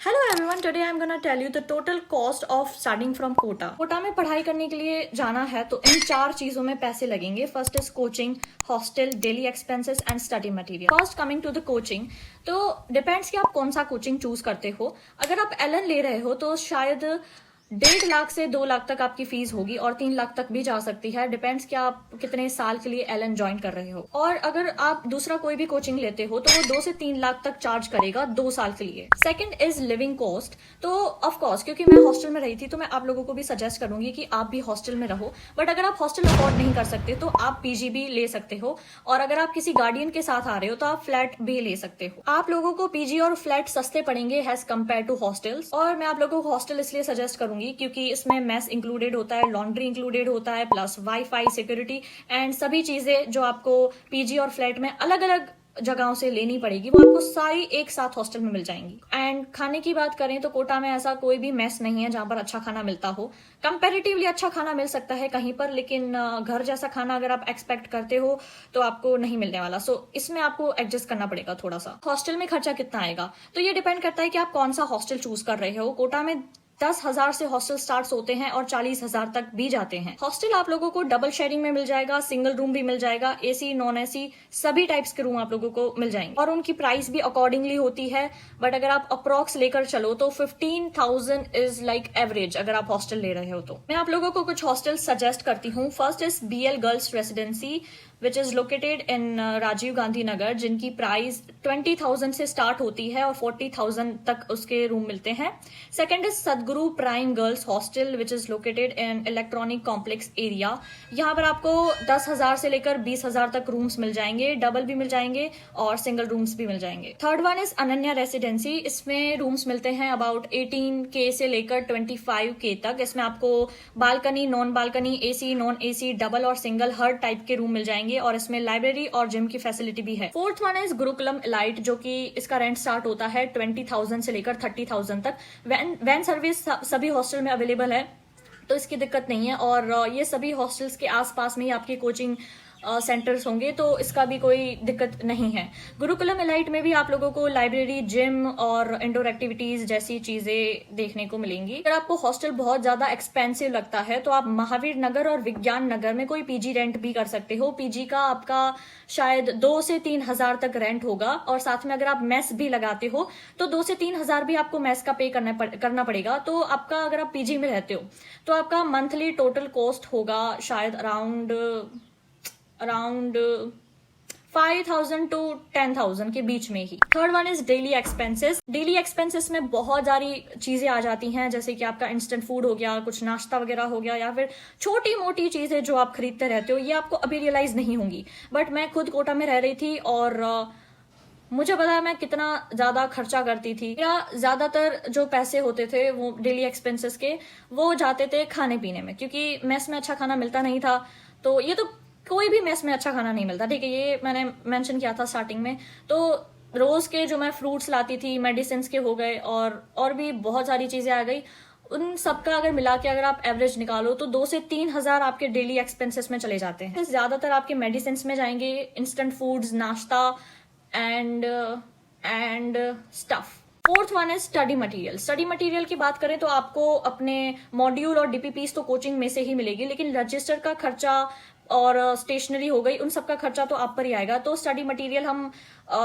Hello everyone, today I am gonna tell you the total cost of starting from Kota. Kota में पढ़ाई करने के लिए जाना है तो इन चार चीजों में पैसे लगेंगे। First is coaching, hostel, daily expenses and study material. First coming to the coaching, तो डिपेंड्स कि आप कौन सा कोचिंग चूज करते हो। अगर आप एलन ले रहे हो तो शायद 1.5 लाख से 2 लाख तक आपकी फीस होगी और 3 लाख तक भी जा सकती है। डिपेंड्स कि आप कितने साल के लिए एलन ज्वाइन कर रहे हो। और अगर आप दूसरा कोई भी कोचिंग लेते हो तो वो 2 से 3 लाख तक चार्ज करेगा 2 साल के लिए। Second is living cost. तो ऑफ कोर्स क्योंकि मैं हॉस्टल में रही थी तो मैं आप लोगों को भी सजेस्ट करूंगी कि आप भी हॉस्टल में रहो। बट अगर आप हॉस्टल अफोर्ड नहीं कर सकते तो आप पीजी भी ले सकते हो। और अगर आप किसी गार्डियन के साथ आ रहे हो तो आप फ्लैट भी ले सकते हो। आप लोगों को पीजी और फ्लैट सस्ते पड़ेंगे एज कम्पेयर टू हॉस्टल्स। और मैं आप लोगों को हॉस्टल इसलिए सजेस्ट करूंगी क्योंकि इसमें मेस इंक्लूडेड होता है, लॉन्ड्री इंक्लूडेड होता है, प्लस वाईफाई, सिक्योरिटी एंड सभी चीजें जो आपको पीजी और फ्लैट में अलग अलग जगहों से लेनी पड़ेगी वो आपको सारी एक साथ हॉस्टल में मिल जाएंगी। एंड खाने की बात करें तो कोटा में ऐसा कोई भी मेस नहीं है जहां पर अच्छा खाना मिलता हो। कंपैरेटिवली अच्छा खाना मिल सकता है कहीं पर, लेकिन घर जैसा खाना अगर आप एक्सपेक्ट करते हो तो आपको नहीं मिलने वाला। सो इसमें आपको एडजस्ट करना पड़ेगा थोड़ा सा। हॉस्टल में खर्चा कितना आएगा तो ये डिपेंड करता है कि आप कौन सा हॉस्टल चूज कर रहे हो। कोटा में 10,000 से हॉस्टल स्टार्ट होते हैं और 40,000 तक भी जाते हैं। हॉस्टल आप लोगों को डबल शेयरिंग में मिल जाएगा, सिंगल रूम भी मिल जाएगा, एसी, नॉन एसी सभी टाइप्स के रूम आप लोगों को मिल जाएंगे और उनकी प्राइस भी अकॉर्डिंगली होती है। बट अगर आप अप्रॉक्स लेकर चलो तो 15,000 इज लाइक एवरेज अगर आप हॉस्टल ले रहे हो तो। मैं आप लोगों को कुछ हॉस्टल सजेस्ट करती हूँ। First is BL girls residency which is located in Rajiv Gandhi Nagar, जिनकी प्राइस 20,000 से स्टार्ट होती है और 40,000 तक उसके रूम मिलते हैं। सेकेंड इज सदगुरु prime girls hostel which is located in electronic complex area. यहाँ पर आपको 10,000 से लेकर 20,000 तक रूम्स मिल जाएंगे, डबल भी मिल जाएंगे और सिंगल रूम्स भी मिल जाएंगे। Third one is Ananya residency. इसमें रूम्स मिलते हैं अबाउट 18K से लेकर 25K तक। इसमें आपको balcony, non balcony, AC, non AC, double और सिंगल हर टाइप के रूम मिल जाएंगे और इसमें लाइब्रेरी और जिम की फैसिलिटी भी है। Fourth one is Gurukulam elite, जो कि इसका रेंट स्टार्ट होता है 20,000 से लेकर 30,000 तक। वैन सर्विस सभी हॉस्टल में अवेलेबल है तो इसकी दिक्कत नहीं है। और ये सभी हॉस्टल्स के आसपास में ही आपकी कोचिंग सेंटर्स होंगे तो इसका भी कोई दिक्कत नहीं है। गुरुकुलम इलाइट में भी आप लोगों को लाइब्रेरी, जिम और इंडोर एक्टिविटीज जैसी चीजें देखने को मिलेंगी। अगर आपको हॉस्टल बहुत ज्यादा एक्सपेंसिव लगता है तो आप महावीर नगर और विज्ञान नगर में कोई पीजी रेंट भी कर सकते हो। पीजी का आपका शायद 2 से 3 हजार तक रेंट होगा और साथ में अगर आप मेस भी लगाते हो तो 2 से 3 हजार भी आपको मेस का पे करना पड़ेगा। तो आपका अगर आप पीजी में रहते हो तो आपका मंथली टोटल कॉस्ट होगा शायद अराउंड 5,000 to 10,000 के बीच में ही। Third one is daily expenses. Daily expenses में बहुत सारी चीजें आ जाती हैं, जैसे कि आपका इंस्टेंट फूड हो गया, कुछ नाश्ता वगैरह हो गया, या फिर छोटी मोटी चीजें जो आप खरीदते रहते हो। ये आपको अभी रियलाइज नहीं होंगी बट मैं खुद कोटा में रह रही थी और मुझे पता है मैं कितना ज्यादा खर्चा करती थी। मेरा ज्यादातर जो पैसे होते थे वो डेली एक्सपेंसेस के वो जाते थे खाने पीने में, क्योंकि मेस में अच्छा खाना मिलता नहीं था। तो ये तो कोई भी मेस में अच्छा खाना नहीं मिलता, ठीक है, ये मैंने मेंशन किया था स्टार्टिंग में। तो रोज के जो मैं फ्रूट्स लाती थी, मेडिसिन के हो गए और भी बहुत सारी चीजें आ गई। उन सबका अगर मिला के अगर आप एवरेज निकालो तो 2 से 3 हजार आपके डेली एक्सपेंसेस में चले जाते हैं। ज्यादातर आपके मेडिसिन में जाएंगे, इंस्टेंट फूड्स, नाश्ता and stuff. Fourth one is study material. Study material की बात करें तो आपको अपने मॉड्यूल और डीपीपीस तो कोचिंग में से ही मिलेगी, लेकिन रजिस्टर का खर्चा और स्टेशनरी हो गई, उन सबका खर्चा तो आप पर ही आएगा। तो स्टडी मटेरियल हम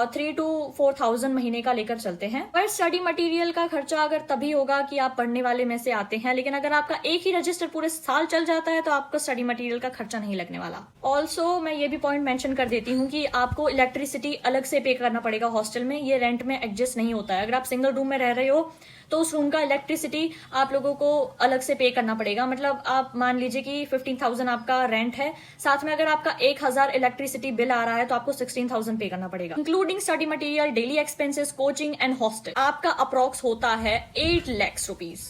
3 to 4,000 महीने का लेकर चलते हैं। पर स्टडी मटेरियल का खर्चा अगर तभी होगा कि आप पढ़ने वाले में से आते हैं, लेकिन अगर आपका एक ही रजिस्टर पूरे साल चल जाता है तो आपको स्टडी मटेरियल का खर्चा नहीं लगने वाला। ऑल्सो मैं ये भी पॉइंट मेंशन कर देती हूँ कि आपको इलेक्ट्रिसिटी अलग से पे करना पड़ेगा हॉस्टल में, ये रेंट में एडजस्ट नहीं होता है। अगर आप सिंगल रूम में रह रहे हो तो उस रूम का इलेक्ट्रिसिटी आप लोगों को अलग से पे करना पड़ेगा। मतलब आप मान लीजिए कि 15,000 आपका रेंट है, साथ में अगर आपका 1,000 इलेक्ट्रिसिटी बिल आ रहा है तो आपको 16,000 पे करना पड़ेगा, including study material, daily expenses, coaching and hostel. आपका अप्रॉक्स होता है 8 lakhs rupees.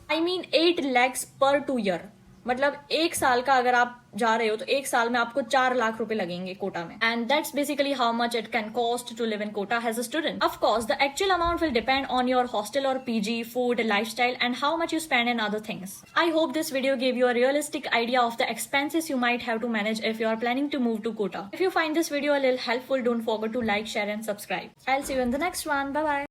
I mean 8 lakhs पर 2 year। मतलब 1 साल का अगर आप जा रहे हो तो 1 साल में आपको 4 लाख रुपए लगेंगे कोटा में। And that's basically how much it can cost to live in Kota as a student. Of course the actual amount will depend on your hostel और PG, food, lifestyle and how much you spend in other things. I hope this video gave you a realistic idea of the expenses you might have to manage if you are planning to move to Kota. If you find this video a little helpful, don't forget to like, share and subscribe. I'll see you in the next one. Bye bye.